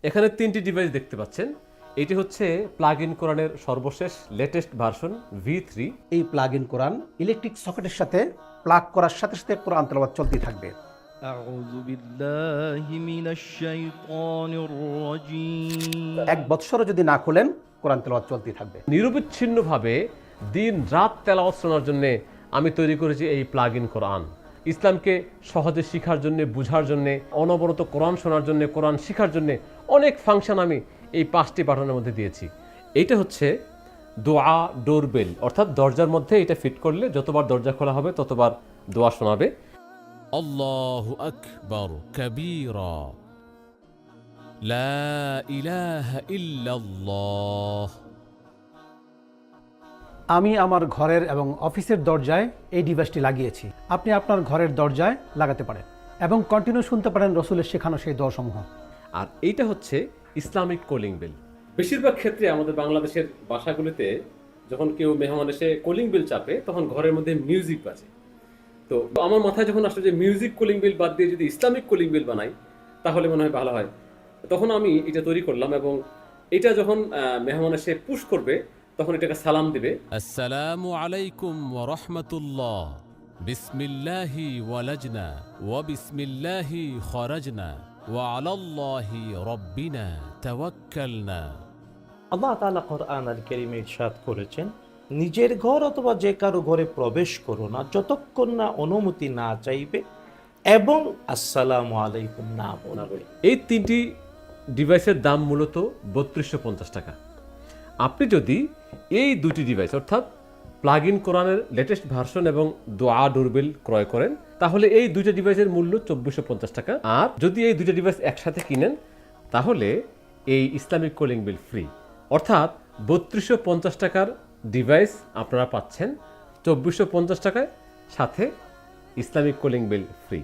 এখানে 3টি ডিভাইস দেখতে পাচ্ছেন। এটি হচ্ছে প্লাগ ইন কোরআনের সর্বশেষ লেটেস্ট ভার্সন V3। এই প্লাগ ইন কোরআন ইলেকট্রিক সকেটের সাথে প্লাগ করার সাথে সাথে কোরআন তেলাওয়াত চলতেই থাকবে। أعوذ بالله من الشيطان الرجيم 1 বৎসরও যদি না খোলেন কোরআন তেলাওয়াত চলতেই থাকবে। নিরবিচ্ছিন্নভাবে দিন রাত তেলাওয়াত শোনার জন্য আমি তৈরি করেছি এই প্লাগ ইন কোরআন। ইসলামকে সহজে শেখার জন্য, বুঝার জন্য, অনবরত কোরআন শোনার জন্য, কোরআন শেখার জন্য অনেক ফাংশন আমি এই 5টি বাটনের মধ্যে দিয়েছি। এইটা হচ্ছে দোয়া ডোরবেল, অর্থাৎ দরজার মধ্যে এটা ফিট করলে যতবার দরজা খোলা হবে ততবার দোয়া শোনাবে। আল্লাহু আকবার কাবীরা লা ইলাহা ইল্লাল্লাহ। আমি আমার ঘরের এবং অফিসের দরজায় এই ডিভাইসটি লাগিয়েছি। আপনি আপনার ঘরের দরজায় লাগাতে পারেন এবং কন্টিনিউ শুনতে পারেন রসুলের শেখানো সেই দোয়াসমূহ। আর এইটা হচ্ছে ইসলামিক কলিং বেল। বেশিরভাগ ক্ষেত্রে আমাদের বাংলাদেশের বাসাগুলিতে যখন কেউ মেহমান এসে কলিং বেল চাপে তখন ঘরের মধ্যে মিউজিক বাজে। তো আমার মাথায় যখন আসলে যে মিউজিক কলিং বেল বাদ দিয়ে যদি ইসলামিক কলিং বেল বানাই তাহলে মনে হয় ভালো হয়। তখন আমি এটা তৈরি করলাম এবং এটা যখন মেহমান এসে পুশ করবে তখন এটাকে সালাম দিবে। আসসালামু আলাইকুম ওয়া রাহমাতুল্লাহ। বিসমিল্লাহি ওয়ালাজনা ওয়া বিসমিল্লাহি খরাজনা ওয়া আলাল্লাহি রাব্বিনা তাওয়াক্কালনা। আল্লাহ তাআলা কোরআন আল কারীমে ইরশাদ করেছেন, নিজের ঘর অথবা যে কারো ঘরে প্রবেশ করো না যতক্ষণ না অনুমতি না চাইবে এবং আসসালামু আলাইকুম না বলবে। এই 3টি ডিভাইসের দাম মূলত 3250 টাকা। আপনি যদি এই 2টি ডিভাইস অর্থাৎ প্লাগ ইন কোরআনের লেটেস্ট ভার্সন এবং দোয়া ডোরবেল ক্রয় করেন তাহলে এই 2টা ডিভাইসের মূল্য 2450 টাকা। আর যদি এই 2টা ডিভাইস একসাথে কিনেন তাহলে এই ইসলামিক কলিং বেল ফ্রি, অর্থাৎ 3250 টাকার ডিভাইস আপনারা পাচ্ছেন 2450 টাকায়, সাথে ইসলামিক কলিং বেল ফ্রি।